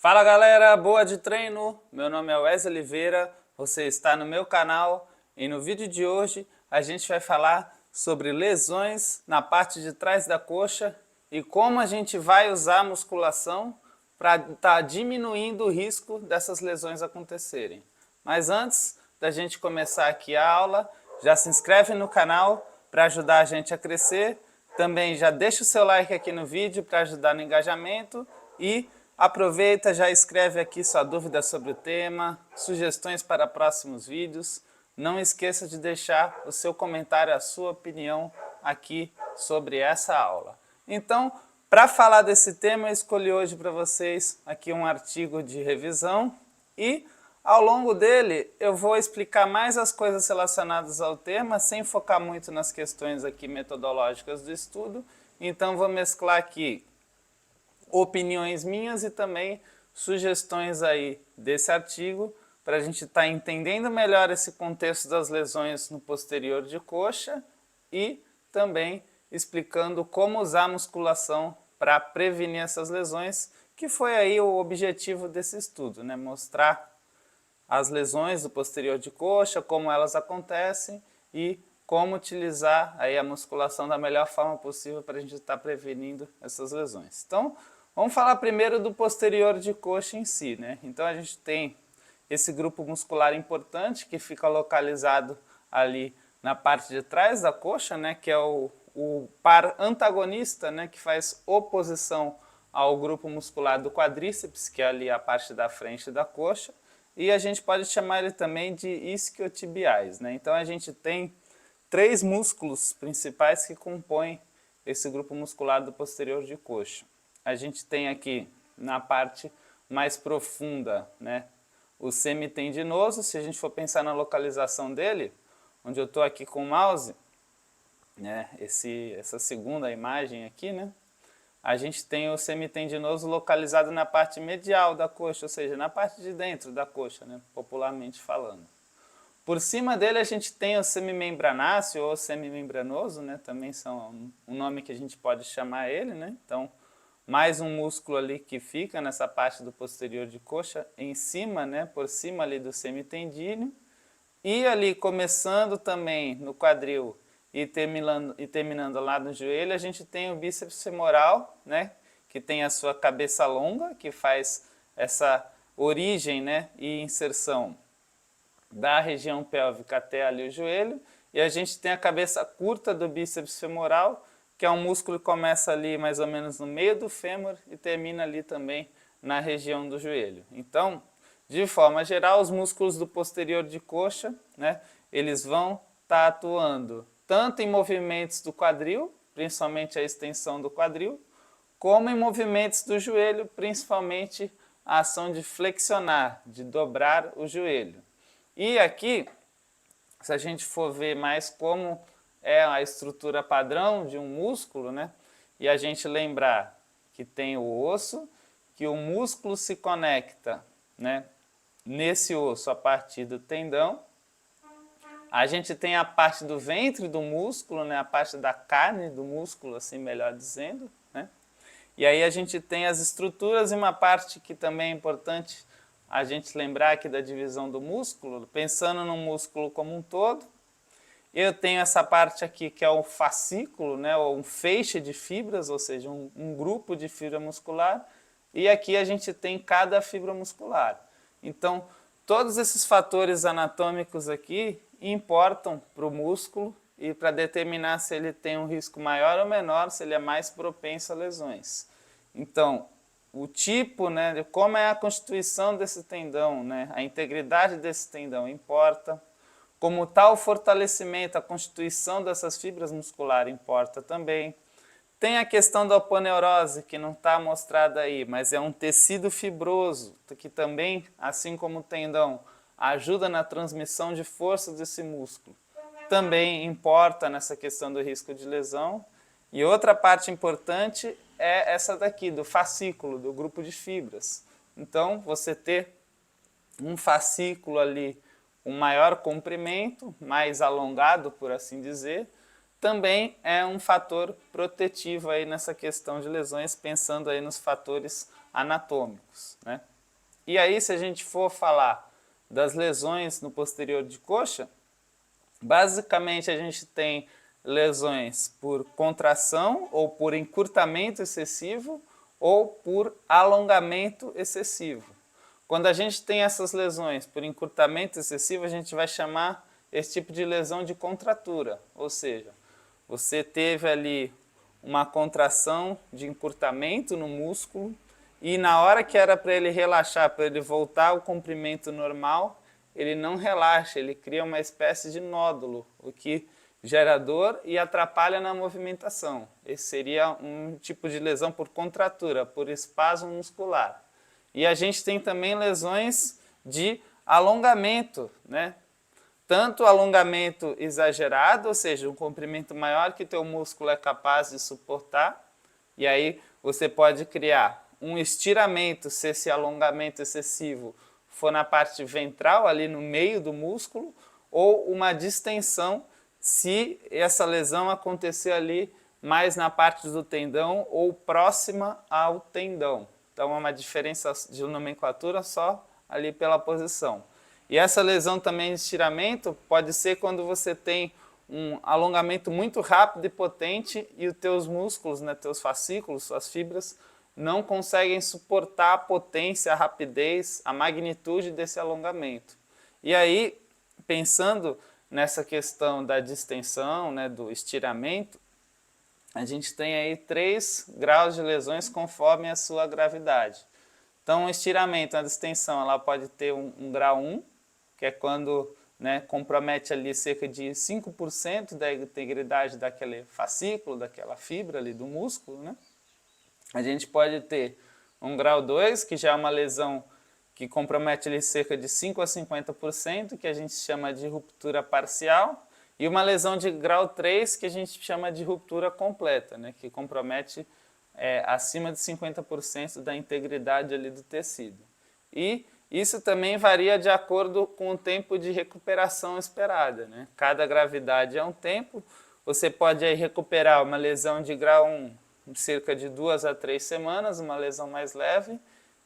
Fala galera, boa de treino! Meu nome é Wesley Oliveira, você está no meu canal e no vídeo de hoje a gente vai falar sobre lesões na parte de trás da coxa e como a gente vai usar a musculação para estar diminuindo o risco dessas lesões acontecerem. Mas antes da gente começar aqui a aula, já se inscreve no canal para ajudar a gente a crescer. Também já deixa o seu like aqui no vídeo para ajudar no engajamento e aproveita, já escreve aqui sua dúvida sobre o tema, sugestões para próximos vídeos. Não esqueça de deixar o seu comentário, a sua opinião aqui sobre essa aula. Então, para falar desse tema, eu escolhi hoje para vocês aqui um artigo de revisão e ao longo dele eu vou explicar mais as coisas relacionadas ao tema, sem focar muito nas questões aqui metodológicas do estudo. Então vou mesclar aqui opiniões minhas e também sugestões aí desse artigo para a gente estar entendendo melhor esse contexto das lesões no posterior de coxa e também explicando como usar a musculação para prevenir essas lesões, que foi aí o objetivo desse estudo, né? Mostrar as lesões do posterior de coxa, como elas acontecem e como utilizar aí a musculação da melhor forma possível para a gente estar prevenindo essas lesões. Então, vamos falar primeiro do posterior de coxa em si, né? Então a gente tem esse grupo muscular importante que fica localizado ali na parte de trás da coxa, né? Que é o par antagonista, né? Que faz oposição ao grupo muscular do quadríceps, que é ali a parte da frente da coxa. E a gente pode chamar ele também de isquiotibiais, né? Então a gente tem três músculos principais que compõem esse grupo muscular do posterior de coxa. A gente tem aqui na parte mais profunda, né, o semitendinoso. Se a gente for pensar na localização dele, onde eu estou aqui com o mouse, né, essa segunda imagem aqui, né, a gente tem o semitendinoso localizado na parte medial da coxa, ou seja, na parte de dentro da coxa, né, popularmente falando. Por cima dele a gente tem o semimembranáceo ou semimembranoso, né, também são um nome que a gente pode chamar ele, né, então mais um músculo ali que fica nessa parte do posterior de coxa, em cima, né, por cima ali do semitendíneo, e ali começando também no quadril e terminando lá no joelho, a gente tem o bíceps femoral, né, que tem a sua cabeça longa, que faz essa origem, né, e inserção da região pélvica até ali o joelho, e a gente tem a cabeça curta do bíceps femoral, que é um músculo que começa ali mais ou menos no meio do fêmur e termina ali também na região do joelho. Então, de forma geral, os músculos do posterior de coxa, né, eles vão estar atuando tanto em movimentos do quadril, principalmente a extensão do quadril, como em movimentos do joelho, principalmente a ação de flexionar, de dobrar o joelho. E aqui, se a gente for ver mais como é a estrutura padrão de um músculo, né? E a gente lembrar que tem o osso, que o músculo se conecta, né, nesse osso a partir do tendão. A gente tem a parte do ventre do músculo, né, a parte da carne do músculo, assim melhor dizendo, né? E aí a gente tem as estruturas e uma parte que também é importante a gente lembrar aqui da divisão do músculo, pensando no músculo como um todo. Eu tenho essa parte aqui que é o fascículo, né, ou um feixe de fibras, ou seja, um grupo de fibra muscular, e aqui a gente tem cada fibra muscular. Então, todos esses fatores anatômicos aqui importam para o músculo e para determinar se ele tem um risco maior ou menor, se ele é mais propenso a lesões. Então, o tipo, né, como é a constituição desse tendão, né, a integridade desse tendão importa. Como tal, o fortalecimento, a constituição dessas fibras musculares importa também. Tem a questão da aponeurose, que não está mostrada aí, mas é um tecido fibroso, que também, assim como o tendão, ajuda na transmissão de força desse músculo. Também importa nessa questão do risco de lesão. E outra parte importante é essa daqui, do fascículo, do grupo de fibras. Então, você ter um fascículo ali, um maior comprimento, mais alongado, por assim dizer, também é um fator protetivo aí nessa questão de lesões, pensando aí nos fatores anatômicos, né? E aí, se a gente for falar das lesões no posterior de coxa, basicamente a gente tem lesões por contração ou por encurtamento excessivo ou por alongamento excessivo. Quando a gente tem essas lesões por encurtamento excessivo, a gente vai chamar esse tipo de lesão de contratura, ou seja, você teve ali uma contração de encurtamento no músculo e na hora que era para ele relaxar, para ele voltar ao comprimento normal, ele não relaxa, ele cria uma espécie de nódulo, o que gera dor e atrapalha na movimentação. Esse seria um tipo de lesão por contratura, por espasmo muscular. E a gente tem também lesões de alongamento, né? Tanto alongamento exagerado, ou seja, um comprimento maior que teu músculo é capaz de suportar, e aí você pode criar um estiramento se esse alongamento excessivo for na parte ventral, ali no meio do músculo, ou uma distensão se essa lesão acontecer ali mais na parte do tendão ou próxima ao tendão. Então é uma diferença de nomenclatura só ali pela posição. E essa lesão também de estiramento pode ser quando você tem um alongamento muito rápido e potente e os teus músculos, né, teus fascículos, suas fibras, não conseguem suportar a potência, a rapidez, a magnitude desse alongamento. E aí, pensando nessa questão da distensão, né, do estiramento, a gente tem aí 3 graus de lesões conforme a sua gravidade. Então, o estiramento, a distensão, ela pode ter um grau 1, que é quando, né, compromete ali cerca de 5% da integridade daquele fascículo, daquela fibra ali do músculo, né? A gente pode ter um grau 2, que já é uma lesão que compromete ali cerca de 5 a 50%, que a gente chama de ruptura parcial, e uma lesão de grau 3, que a gente chama de ruptura completa, né, que compromete acima de 50% da integridade ali do tecido. E isso também varia de acordo com o tempo de recuperação esperada, né? Cada gravidade é um tempo. Você pode aí recuperar uma lesão de grau 1 em cerca de 2 a 3 semanas, uma lesão mais leve.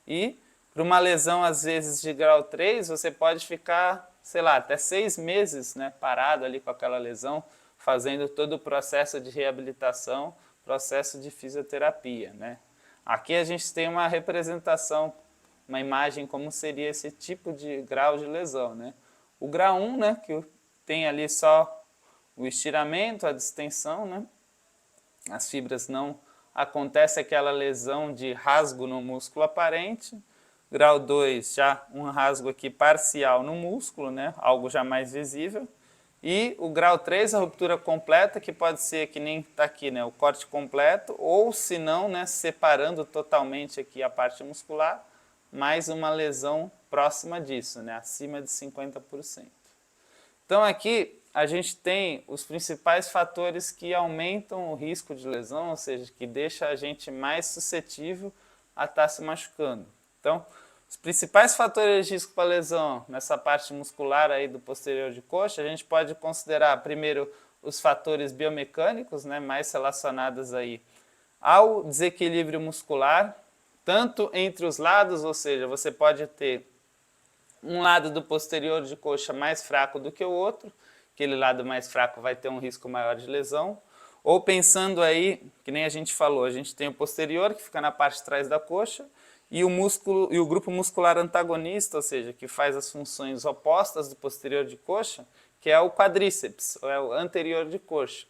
E para uma lesão, às vezes, de grau 3, você pode ficar, sei lá, até 6 meses, né, parado ali com aquela lesão, fazendo todo o processo de reabilitação, processo de fisioterapia, né? Aqui a gente tem uma representação, uma imagem como seria esse tipo de grau de lesão, né? O grau 1, né, que tem ali só o estiramento, a distensão, né? As fibras não acontece aquela lesão de rasgo no músculo aparente. Grau 2, já um rasgo aqui parcial no músculo, né? Algo já mais visível. E o grau 3, a ruptura completa, que pode ser que nem está aqui, né? O corte completo, ou se não, né, separando totalmente aqui a parte muscular, mais uma lesão próxima disso, né? Acima de 50%. Então aqui a gente tem os principais fatores que aumentam o risco de lesão, ou seja, que deixa a gente mais suscetível a estar se machucando. Então, os principais fatores de risco para lesão nessa parte muscular aí do posterior de coxa, a gente pode considerar primeiro os fatores biomecânicos, né, mais relacionados aí ao desequilíbrio muscular, tanto entre os lados, ou seja, você pode ter um lado do posterior de coxa mais fraco do que o outro, aquele lado mais fraco vai ter um risco maior de lesão. Ou pensando aí, que nem a gente falou, a gente tem o posterior, que fica na parte de trás da coxa, e o músculo e o grupo muscular antagonista, ou seja, que faz as funções opostas do posterior de coxa, que é o quadríceps, ou é o anterior de coxa.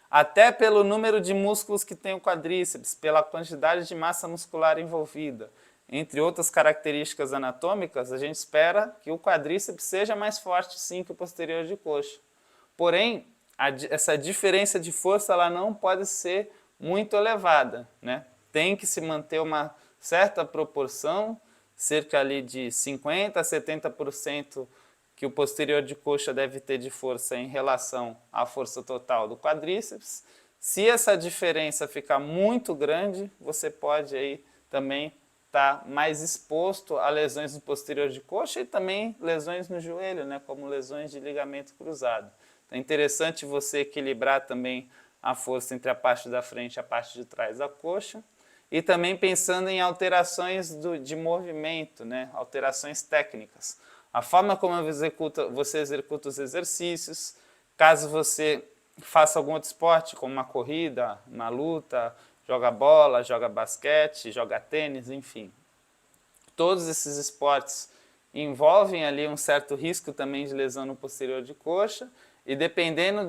Até pelo número de músculos que tem o quadríceps, pela quantidade de massa muscular envolvida, entre outras características anatômicas, a gente espera que o quadríceps seja mais forte sim que o posterior de coxa. Porém, essa diferença de força ela não pode ser muito elevada, né? Tem que se manter uma certa proporção, cerca ali de 50% a 70% que o posterior de coxa deve ter de força em relação à força total do quadríceps. Se essa diferença ficar muito grande, você pode aí também estar mais exposto a lesões no posterior de coxa e também lesões no joelho, né, como lesões de ligamento cruzado. Então é interessante você equilibrar também a força entre a parte da frente e a parte de trás da coxa. e também pensando em alterações de movimento, né? Alterações técnicas. A forma como você executa os exercícios, caso você faça algum outro esporte, como uma corrida, uma luta, joga bola, joga basquete, joga tênis, enfim. Todos esses esportes envolvem ali um certo risco também de lesão no posterior de coxa, e dependendo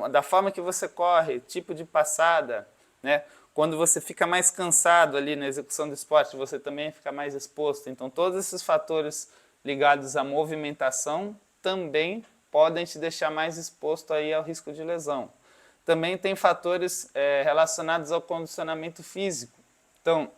da forma que você corre, tipo de passada, né? Quando você fica mais cansado ali na execução do esporte, você também fica mais exposto. Então, todos esses fatores ligados à movimentação também podem te deixar mais exposto aí ao risco de lesão. Também tem fatores relacionados ao condicionamento físico. Então,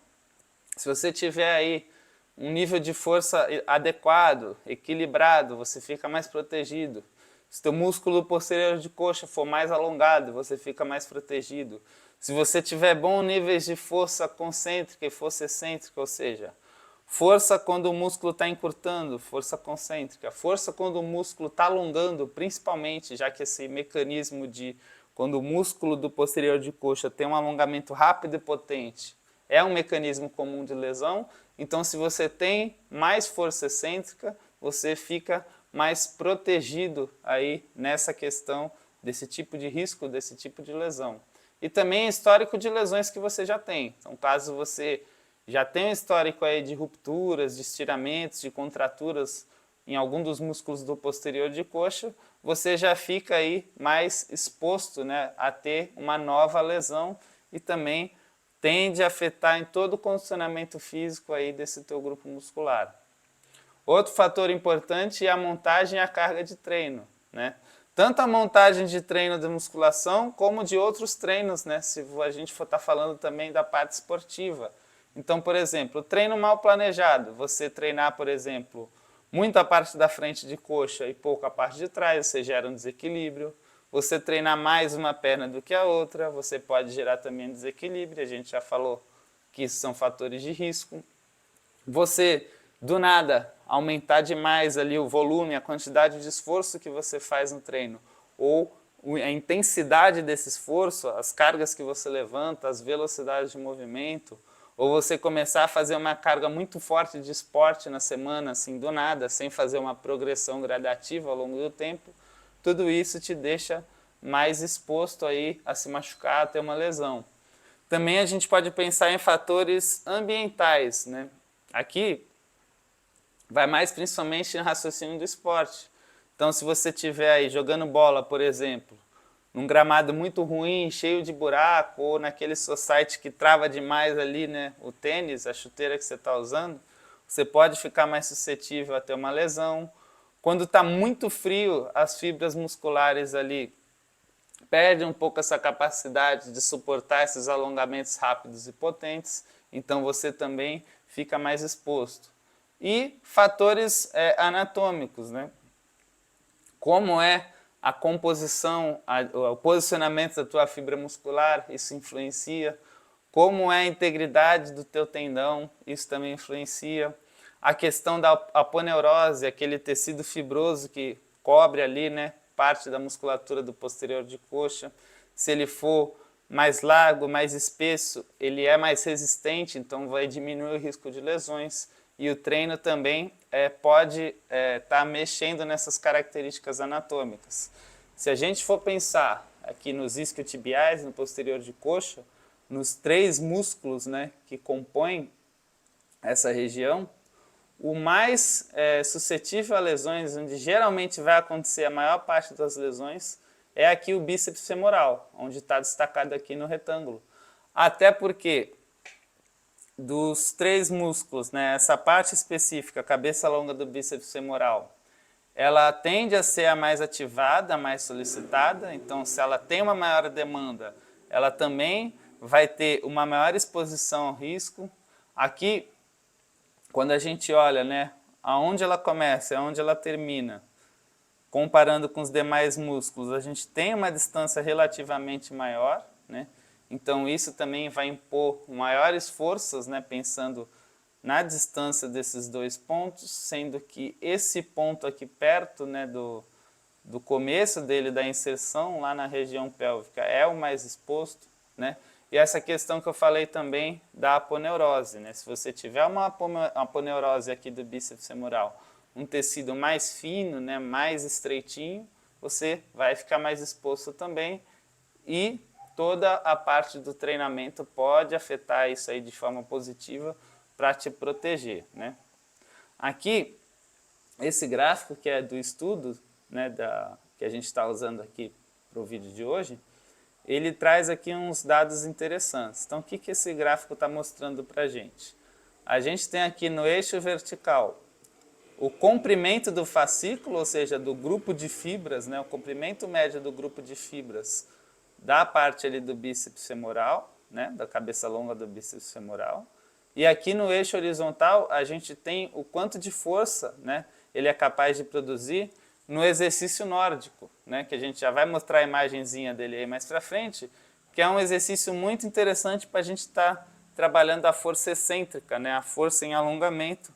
se você tiver aí um nível de força adequado, equilibrado, você fica mais protegido. Se o teu músculo posterior de coxa for mais alongado, você fica mais protegido. Se você tiver bons níveis de força concêntrica e força excêntrica, ou seja, força quando o músculo está encurtando, força concêntrica. Força quando o músculo está alongando, principalmente, já que esse mecanismo de quando o músculo do posterior de coxa tem um alongamento rápido e potente, é um mecanismo comum de lesão. Então, se você tem mais força excêntrica, você fica mais protegido aí nessa questão desse tipo de risco, desse tipo de lesão. E também histórico de lesões que você já tem. Então, caso você já tenha um histórico aí de rupturas, de estiramentos, de contraturas em algum dos músculos do posterior de coxa, você já fica aí mais exposto, né, a ter uma nova lesão e também tende a afetar em todo o condicionamento físico aí desse teu grupo muscular. Outro fator importante é a montagem e a carga de treino, né? Tanto a montagem de treino de musculação como de outros treinos, né? Se a gente for estar falando também da parte esportiva. Então, por exemplo, o treino mal planejado, você treinar, por exemplo, muito a parte da frente de coxa e pouco a parte de trás, você gera um desequilíbrio. Você treinar mais uma perna do que a outra, você pode gerar também desequilíbrio, a gente já falou que isso são fatores de risco. Você, do nada, aumentar demais ali o volume, a quantidade de esforço que você faz no treino, ou a intensidade desse esforço, as cargas que você levanta, as velocidades de movimento, ou você começar a fazer uma carga muito forte de esporte na semana, assim, do nada, sem fazer uma progressão gradativa ao longo do tempo, tudo isso te deixa mais exposto aí a se machucar, a ter uma lesão. Também a gente pode pensar em fatores ambientais, né? Aqui vai mais principalmente no raciocínio do esporte. Então, se você estiver aí jogando bola, por exemplo, num gramado muito ruim, cheio de buraco, ou naquele society que trava demais ali, né, o tênis, a chuteira que você está usando, você pode ficar mais suscetível a ter uma lesão. Quando está muito frio, as fibras musculares ali perdem um pouco essa capacidade de suportar esses alongamentos rápidos e potentes, então você também fica mais exposto. E fatores anatômicos, né? Como é a composição, o posicionamento da tua fibra muscular, isso influencia. Como é a integridade do teu tendão, isso também influencia. A questão da aponeurose, aquele tecido fibroso que cobre ali, né, parte da musculatura do posterior de coxa. Se ele for mais largo, mais espesso, ele é mais resistente, então vai diminuir o risco de lesões. E o treino também pode estar mexendo nessas características anatômicas. Se a gente for pensar aqui nos isquiotibiais, no posterior de coxa, nos 3 músculos, né, que compõem essa região, o mais suscetível a lesões, onde geralmente vai acontecer a maior parte das lesões, é aqui o bíceps femoral, onde está destacado aqui no retângulo. Até porque dos 3 músculos, né, essa parte específica, a cabeça longa do bíceps femoral, ela tende a ser a mais ativada, a mais solicitada. Então, se ela tem uma maior demanda, ela também vai ter uma maior exposição ao risco. Aqui, quando a gente olha, né, aonde ela começa e aonde ela termina, comparando com os demais músculos, a gente tem uma distância relativamente maior, né? Então isso também vai impor maiores forças, né, pensando na distância desses 2 pontos, sendo que esse ponto aqui perto, né, do começo dele, da inserção lá na região pélvica, é o mais exposto, né? E essa questão que eu falei também da aponeurose, né? Se você tiver uma aponeurose aqui do bíceps femoral, um tecido mais fino, né, mais estreitinho, você vai ficar mais exposto também e toda a parte do treinamento pode afetar isso aí de forma positiva para te proteger, né? Aqui, esse gráfico que é do estudo, né, que a gente está usando aqui para o vídeo de hoje, ele traz aqui uns dados interessantes. Então, o que esse gráfico está mostrando para a gente? A gente tem aqui no eixo vertical o comprimento do fascículo, ou seja, do grupo de fibras, né, o comprimento médio do grupo de fibras da parte ali do bíceps femoral, né, da cabeça longa do bíceps femoral. E aqui no eixo horizontal a gente tem o quanto de força, né, ele é capaz de produzir no exercício nórdico, né, que a gente já vai mostrar a imagenzinha dele aí mais para frente, que é um exercício muito interessante para a gente estar trabalhando a força excêntrica, né, a força em alongamento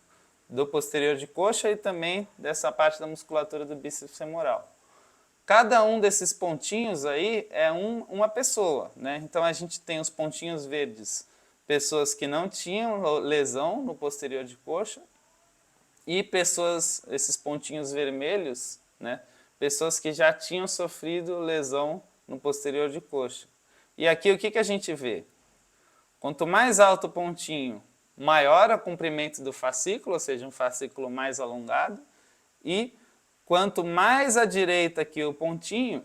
do posterior de coxa e também dessa parte da musculatura do bíceps femoral. Cada um desses pontinhos aí é uma pessoa, né? Então a gente tem os pontinhos verdes, pessoas que não tinham lesão no posterior de coxa, e pessoas, esses pontinhos vermelhos, né? Pessoas que já tinham sofrido lesão no posterior de coxa. E aqui o que a gente vê? Quanto mais alto o pontinho, maior o comprimento do fascículo, ou seja, um fascículo mais alongado, e quanto mais à direita aqui o pontinho,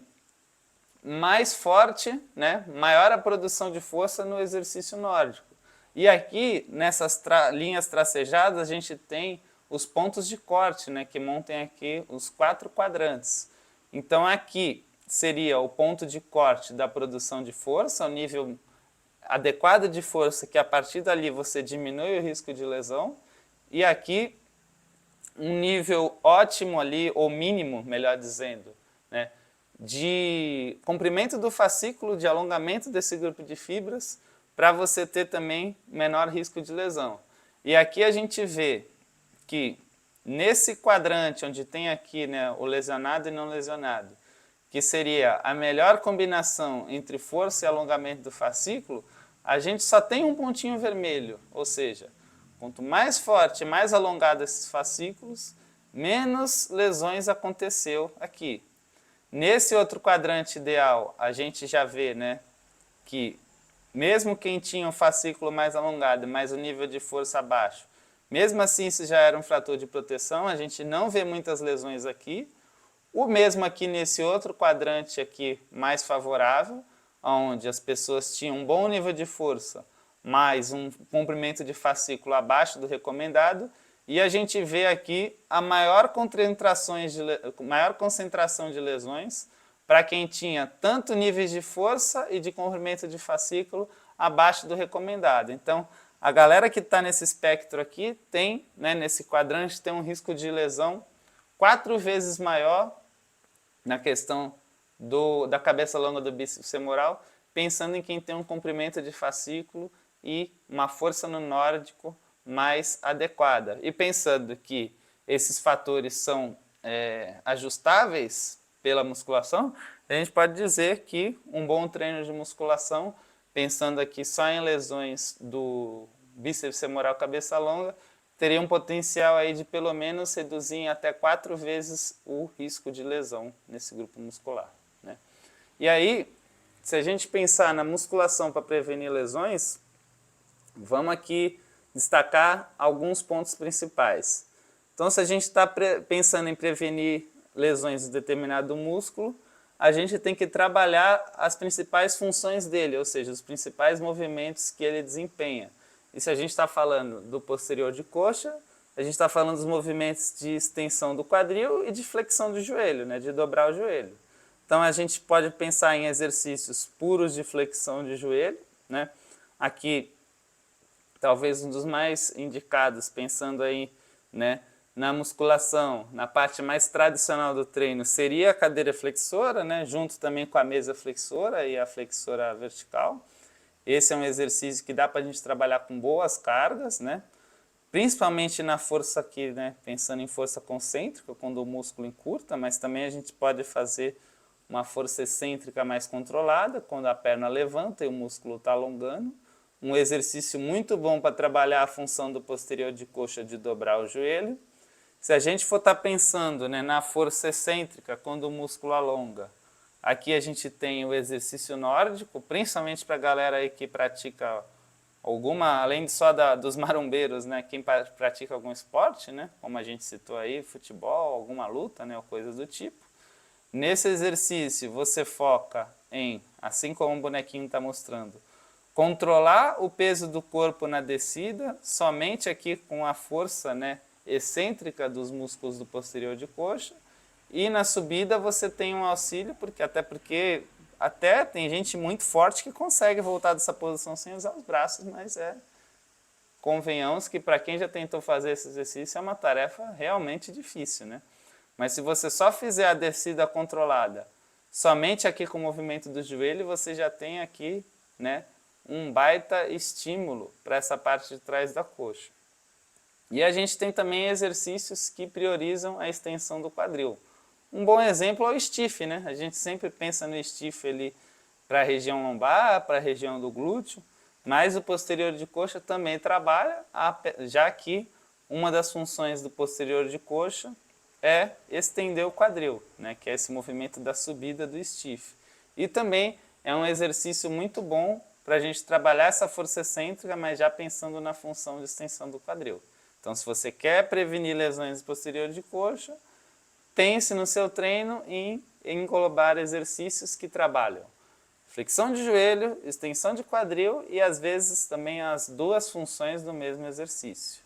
mais forte, né, maior a produção de força no exercício nórdico. E aqui, nessas linhas tracejadas, a gente tem os pontos de corte, né, que montem aqui os 4 quadrantes. Então aqui seria o ponto de corte da produção de força, o nível adequado de força, que a partir dali você diminui o risco de lesão. E aqui um nível ótimo ali, ou mínimo, melhor dizendo, né, de comprimento do fascículo, de alongamento desse grupo de fibras, para você ter também menor risco de lesão. E aqui a gente vê que nesse quadrante, onde tem aqui, né, o lesionado e não lesionado, que seria a melhor combinação entre força e alongamento do fascículo, a gente só tem um pontinho vermelho, ou seja, quanto mais forte e mais alongado esses fascículos, menos lesões aconteceu aqui. Nesse outro quadrante ideal, a gente já vê, né, que mesmo quem tinha um fascículo mais alongado, mas o nível de força baixo, mesmo assim isso já era um fator de proteção, a gente não vê muitas lesões aqui. O mesmo aqui nesse outro quadrante aqui mais favorável, onde as pessoas tinham um bom nível de força, mais um comprimento de fascículo abaixo do recomendado, e a gente vê aqui a maior concentração de lesões para quem tinha tanto níveis de força e de comprimento de fascículo abaixo do recomendado. Então, a galera que está nesse espectro aqui tem, né, nesse quadrante, tem um risco de lesão 4 vezes maior na questão da cabeça longa do bíceps femoral, pensando em quem tem um comprimento de fascículo e uma força no nórdico mais adequada. E pensando que esses fatores são ajustáveis pela musculação, a gente pode dizer que um bom treino de musculação, pensando aqui só em lesões do bíceps femoral cabeça longa, teria um potencial aí de pelo menos reduzir em até 4 vezes o risco de lesão nesse grupo muscular, né? E aí, se a gente pensar na musculação para prevenir lesões, vamos aqui destacar alguns pontos principais. Então, se a gente está pensando em prevenir lesões de determinado músculo, a gente tem que trabalhar as principais funções dele, ou seja, os principais movimentos que ele desempenha. E se a gente está falando do posterior de coxa, a gente está falando dos movimentos de extensão do quadril e de flexão do joelho, né, de dobrar o joelho. Então a gente pode pensar em exercícios puros de flexão de joelho, né? Aqui, talvez um dos mais indicados, pensando aí, né, na musculação, na parte mais tradicional do treino, seria a cadeira flexora, né, junto também com a mesa flexora e a flexora vertical. Esse é um exercício que dá para a gente trabalhar com boas cargas, né? Principalmente na força aqui, né? Pensando em força concêntrica, quando o músculo encurta, mas também a gente pode fazer uma força excêntrica mais controlada, quando a perna levanta e o músculo está alongando. Um exercício muito bom para trabalhar a função do posterior de coxa de dobrar o joelho. Se a gente for estar pensando, né, na força excêntrica, quando o músculo alonga, aqui a gente tem o exercício nórdico, principalmente para a galera aí que pratica alguma, além só dos marombeiros, né, quem pratica algum esporte, né, como a gente citou aí, futebol, alguma luta, né, ou coisa do tipo. Nesse exercício você foca em, assim como o bonequinho está mostrando, controlar o peso do corpo na descida, somente aqui com a força, né, excêntrica dos músculos do posterior de coxa, e na subida você tem um auxílio, porque até tem gente muito forte que consegue voltar dessa posição sem usar os braços, mas convenhamos que para quem já tentou fazer esse exercício é uma tarefa realmente difícil, né? Mas se você só fizer a descida controlada, somente aqui com o movimento do joelho, você já tem aqui, né, um baita estímulo para essa parte de trás da coxa. E a gente tem também exercícios que priorizam a extensão do quadril. Um bom exemplo é o stiff, né? A gente sempre pensa no stiff ali para a região lombar, para a região do glúteo, mas o posterior de coxa também trabalha, já que uma das funções do posterior de coxa é estender o quadril, né? Que é esse movimento da subida do stiff. E também é um exercício muito bom para a gente trabalhar essa força excêntrica, mas já pensando na função de extensão do quadril. Então, se você quer prevenir lesões posteriores de coxa, pense no seu treino em englobar exercícios que trabalham flexão de joelho, extensão de quadril e às vezes também as duas funções do mesmo exercício.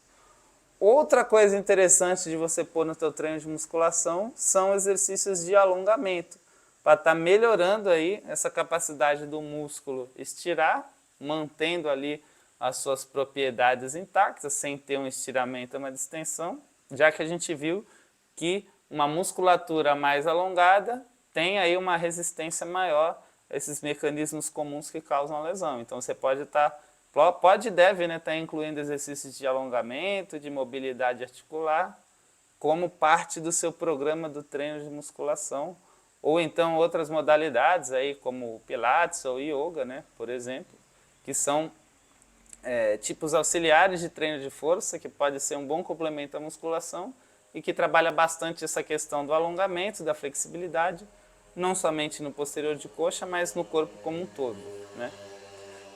Outra coisa interessante de você pôr no teu treino de musculação são exercícios de alongamento, para estar melhorando aí essa capacidade do músculo estirar, mantendo ali as suas propriedades intactas, sem ter um estiramento ou uma distensão, já que a gente viu que uma musculatura mais alongada tem aí uma resistência maior a esses mecanismos comuns que causam lesão. Então você pode e deve, né, estar incluindo exercícios de alongamento, de mobilidade articular, como parte do seu programa do treino de musculação, ou então outras modalidades aí, como pilates ou yoga, né, por exemplo, que são tipos auxiliares de treino de força, que pode ser um bom complemento à musculação e que trabalha bastante essa questão do alongamento, da flexibilidade, não somente no posterior de coxa, mas no corpo como um todo, né?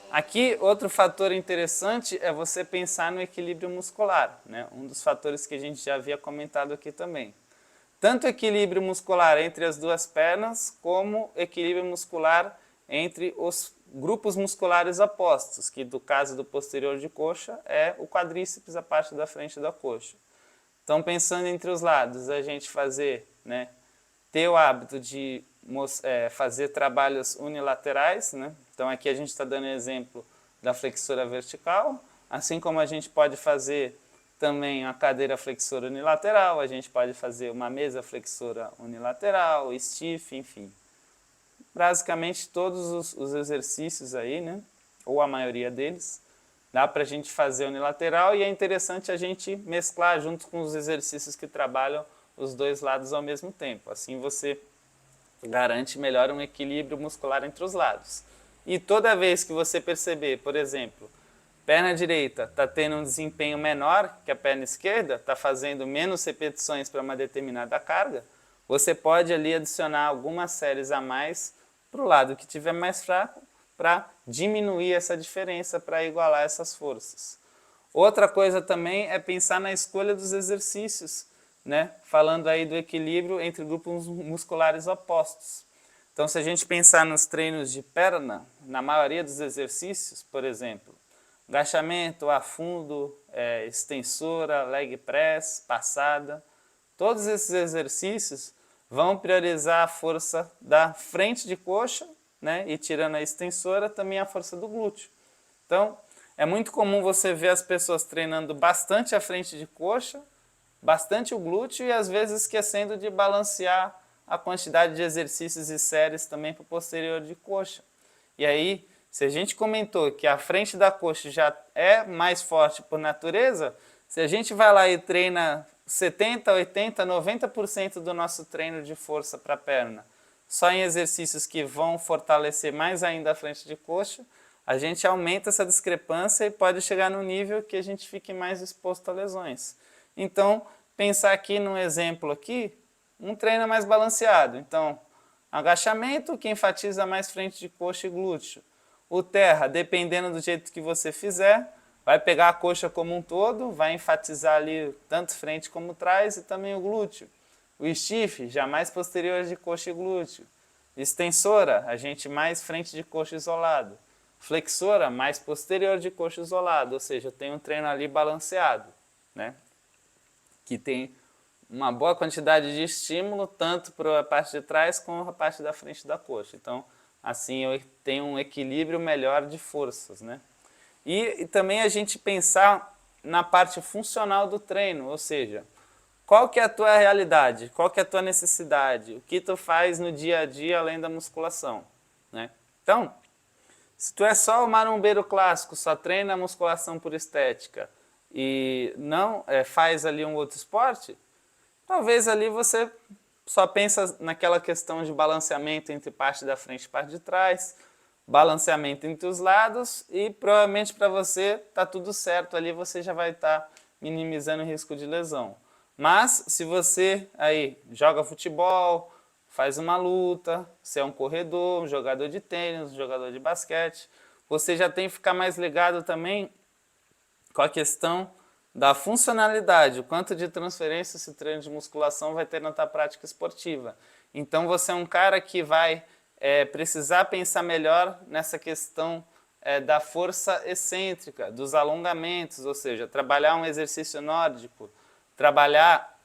Aqui, outro fator interessante é você pensar no equilíbrio muscular, né? Um dos fatores que a gente já havia comentado aqui também. Tanto equilíbrio muscular entre as duas pernas, como equilíbrio muscular entre os grupos musculares opostos, que no caso do posterior de coxa é o quadríceps, a parte da frente da coxa. Então, pensando entre os lados, a gente ter o hábito de fazer trabalhos unilaterais, né? Então aqui a gente está dando exemplo da flexora vertical, assim como a gente pode fazer também a cadeira flexora unilateral, a gente pode fazer uma mesa flexora unilateral, stiff, enfim. Basicamente todos os exercícios aí, né? Ou a maioria deles, dá para a gente fazer unilateral e é interessante a gente mesclar junto com os exercícios que trabalham os dois lados ao mesmo tempo. Assim você garante melhor um equilíbrio muscular entre os lados. E toda vez que você perceber, por exemplo, perna direita está tendo um desempenho menor que a perna esquerda, está fazendo menos repetições para uma determinada carga, você pode ali adicionar algumas séries a mais para o lado que tiver mais fraco, para diminuir essa diferença, para igualar essas forças. Outra coisa também é pensar na escolha dos exercícios, né? Falando aí do equilíbrio entre grupos musculares opostos. Então, se a gente pensar nos treinos de perna, na maioria dos exercícios, por exemplo, agachamento, afundo, extensora, leg press, passada, todos esses exercícios vão priorizar a força da frente de coxa, né? E tirando a extensora, também a força do glúteo. Então, é muito comum você ver as pessoas treinando bastante a frente de coxa, bastante o glúteo e às vezes esquecendo de balancear a quantidade de exercícios e séries também para o posterior de coxa. E aí, se a gente comentou que a frente da coxa já é mais forte por natureza, se a gente vai lá e treina 70, 80, 90% do nosso treino de força para a perna só em exercícios que vão fortalecer mais ainda a frente de coxa, a gente aumenta essa discrepância e pode chegar no nível que a gente fique mais exposto a lesões. Então, pensar aqui num exemplo aqui, um treino mais balanceado. Então, agachamento que enfatiza mais frente de coxa e glúteo. O terra, dependendo do jeito que você fizer, vai pegar a coxa como um todo, vai enfatizar ali tanto frente como trás e também o glúteo. O stiff, já mais posterior de coxa e glúteo. Extensora, a gente mais frente de coxa isolado. Flexora, mais posterior de coxa isolado, ou seja, eu tenho um treino ali balanceado, né? Que tem uma boa quantidade de estímulo, tanto para a parte de trás como a parte da frente da coxa. Então, assim eu tenho um equilíbrio melhor de forças, né? E também a gente pensar na parte funcional do treino, ou seja, qual que é a tua realidade, qual que é a tua necessidade, o que tu faz no dia a dia além da musculação, né? Então, se tu é só o marombeiro clássico, só treina a musculação por estética e não faz ali um outro esporte, talvez ali você só pensa naquela questão de balanceamento entre parte da frente e parte de trás, balanceamento entre os lados e provavelmente para você está tudo certo ali, você já vai estar minimizando o risco de lesão. Mas se você aí joga futebol, faz uma luta, você é um corredor, um jogador de tênis, um jogador de basquete, você já tem que ficar mais ligado também com a questão da funcionalidade, o quanto de transferência esse treino de musculação vai ter na tua prática esportiva. Então você é um cara que vai precisar pensar melhor nessa questão da força excêntrica, dos alongamentos, ou seja, trabalhar um exercício nórdico, trabalhar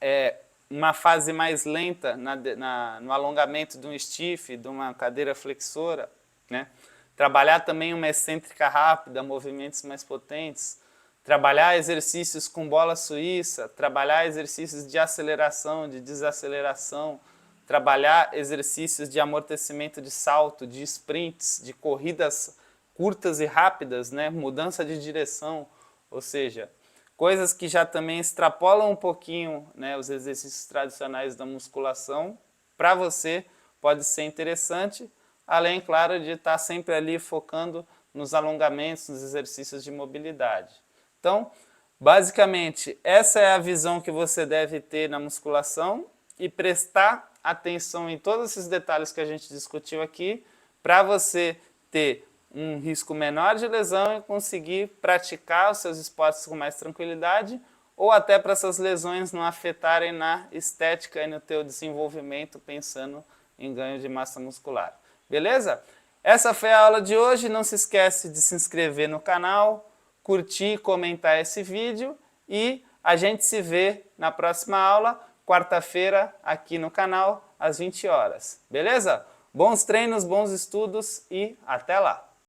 uma fase mais lenta no alongamento de um stiff, de uma cadeira flexora, né? Trabalhar também uma excêntrica rápida, movimentos mais potentes, trabalhar exercícios com bola suíça, trabalhar exercícios de aceleração, de desaceleração, trabalhar exercícios de amortecimento de salto, de sprints, de corridas curtas e rápidas, né? Mudança de direção, ou seja, coisas que já também extrapolam um pouquinho, né, os exercícios tradicionais da musculação, para você pode ser interessante, além, claro, de estar sempre ali focando nos alongamentos, nos exercícios de mobilidade. Então, basicamente, essa é a visão que você deve ter na musculação e prestar atenção em todos esses detalhes que a gente discutiu aqui para você ter um risco menor de lesão e conseguir praticar os seus esportes com mais tranquilidade ou até para essas lesões não afetarem na estética e no teu desenvolvimento pensando em ganho de massa muscular. Beleza? Essa foi a aula de hoje. Não se esquece de se inscrever no canal, curtir e comentar esse vídeo e a gente se vê na próxima aula, quarta-feira, aqui no canal, às 20 horas. Beleza? Bons treinos, bons estudos e até lá!